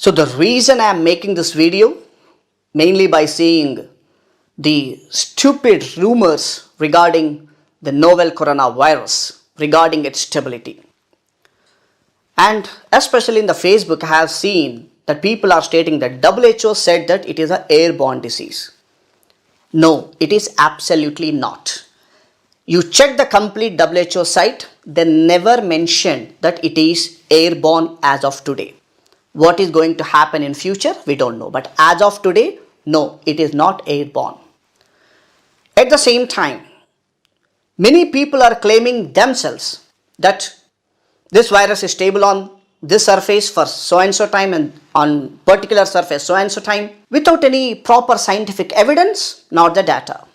So the reason I am making this video, mainly by seeing the stupid rumors regarding the novel coronavirus, regarding its stability. And especially in the Facebook, I have seen that people are stating that WHO said that it is an airborne disease. No, it is absolutely not. You check the complete WHO site, they never mentioned that it is airborne as of today. What is going to happen in future, we don't know. But as of today, no, it is not airborne. At the same time, many people are claiming themselves that this virus is stable on this surface for so and so time and on particular surface so and so time without any proper scientific evidence nor the data.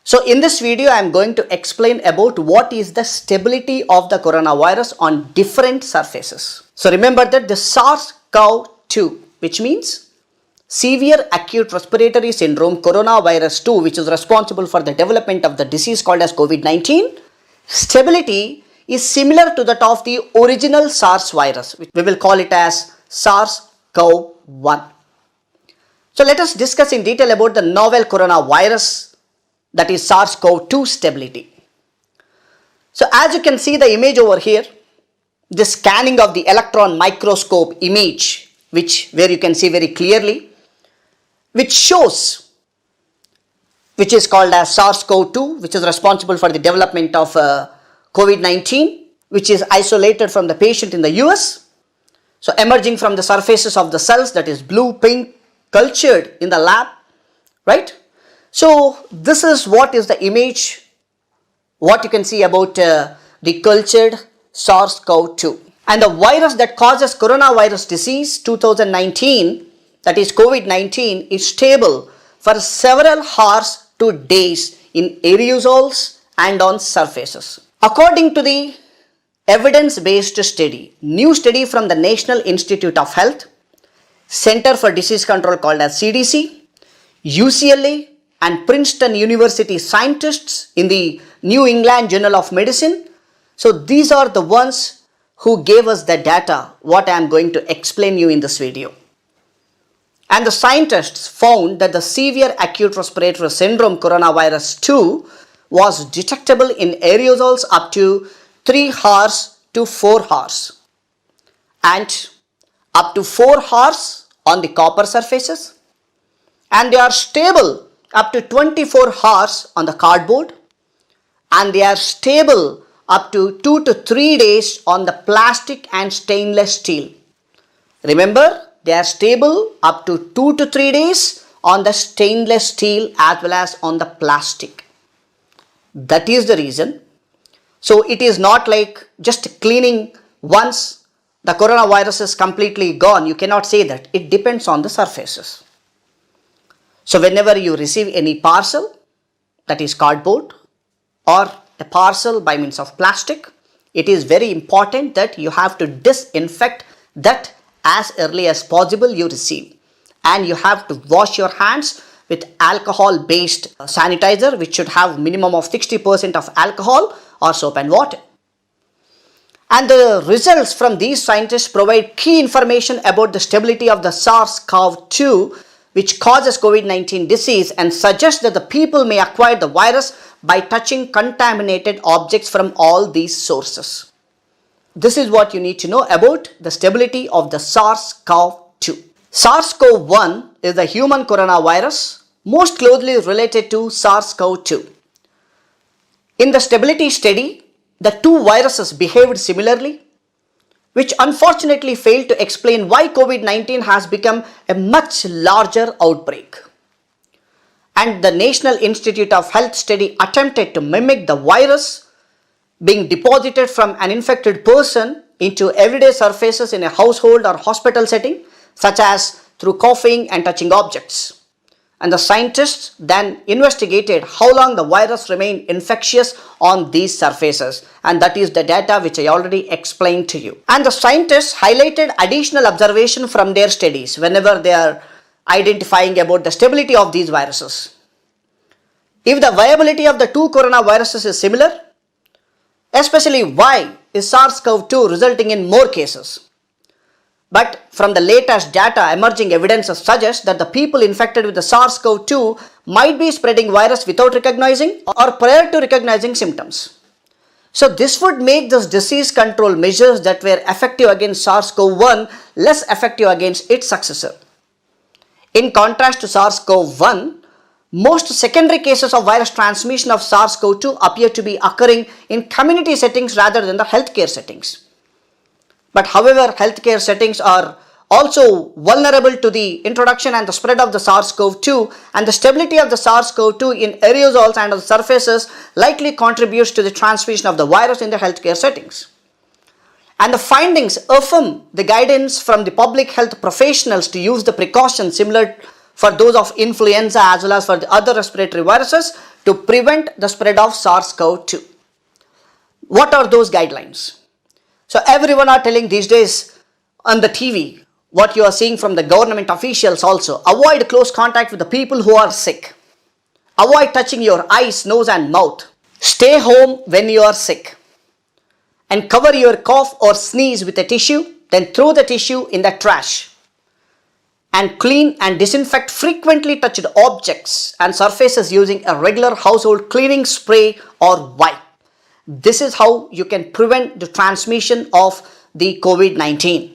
So in this video, I am going to explain about what is the stability of the coronavirus on different surfaces. So remember that the SARS CoV-2, which means severe acute respiratory syndrome coronavirus 2, which is responsible for the development of the disease called as COVID-19, stability is similar to that of the original SARS virus, which we will call it as SARS CoV-1. So let us discuss in detail about the novel coronavirus, that is SARS CoV-2 stability. So as you can see the image over here, the scanning of the electron microscope image, where you can see very clearly, which shows, which is called as SARS-CoV-2, which is responsible for the development of COVID-19, which is isolated from the patient in the US. So emerging from the surfaces of the cells, that is blue, pink, cultured in the lab, right? So this is what is the image, what you can see about the cultured SARS-CoV-2. And the virus that causes coronavirus disease 2019, that is COVID-19, is stable for several hours to days in aerosols and on surfaces. According to the evidence-based study, new study from the National Institute of Health, Center for Disease Control called as CDC, UCLA and Princeton University scientists in the New England Journal of Medicine. So these are the ones who gave us the data, what I am going to explain you in this video. And the scientists found that the severe acute respiratory syndrome coronavirus 2 was detectable in aerosols up to 3 hours to 4 hours and up to 4 hours on the copper surfaces, and they are stable up to 24 hours on the cardboard, and they are stable up to 2 to 3 days on the plastic and stainless steel. Remember, they are stable up to 2 to 3 days on the stainless steel as well as on the plastic. That is the reason. So it is not like just cleaning once the coronavirus is completely gone. You cannot say that. It depends on the surfaces. So whenever you receive any parcel, that is cardboard, or a parcel by means of plastic, it is very important that you have to disinfect that as early as possible you receive. And you have to wash your hands with alcohol based sanitizer, which should have minimum of 60% of alcohol or soap and water. And the results from these scientists provide key information about the stability of the SARS-CoV-2, which causes COVID-19 disease, and suggest that the people may acquire the virus by touching contaminated objects from all these sources. This is what you need to know about the stability of the SARS-CoV-2. SARS-CoV-1 is the human coronavirus most closely related to SARS-CoV-2. In the stability study, the two viruses behaved similarly, which unfortunately failed to explain why COVID-19 has become a much larger outbreak. And the National Institute of Health study attempted to mimic the virus being deposited from an infected person into everyday surfaces in a household or hospital setting, such as through coughing and touching objects. And the scientists then investigated how long the virus remained infectious on these surfaces, and that is the data which I already explained to you. And the scientists highlighted additional observation from their studies whenever they are identifying about the stability of these viruses. If the viability of the two coronaviruses is similar, especially why is SARS-CoV-2 resulting in more cases? But from the latest data, emerging evidence suggests that the people infected with the SARS CoV-2 might be spreading virus without recognizing or prior to recognizing symptoms. So this would make those disease control measures that were effective against SARS-CoV-1 less effective against its successor. In contrast to SARS-CoV-1, most secondary cases of virus transmission of SARS-CoV-2 appear to be occurring in community settings rather than the healthcare settings. But however, healthcare settings are also vulnerable to the introduction and the spread of the SARS-CoV-2, and the stability of the SARS-CoV-2 in aerosols and on the surfaces likely contributes to the transmission of the virus in the healthcare settings. And the findings affirm the guidance from the public health professionals to use the precautions similar for those of influenza as well as for the other respiratory viruses to prevent the spread of SARS-CoV-2. What are those guidelines? So everyone are telling these days on the TV, what you are seeing from the government officials also, avoid close contact with the people who are sick. Avoid touching your eyes, nose and mouth. Stay home when you are sick. And cover your cough or sneeze with a tissue, then throw the tissue in the trash. And clean and disinfect frequently touched objects and surfaces using a regular household cleaning spray or wipe. This is how you can prevent the transmission of the COVID-19.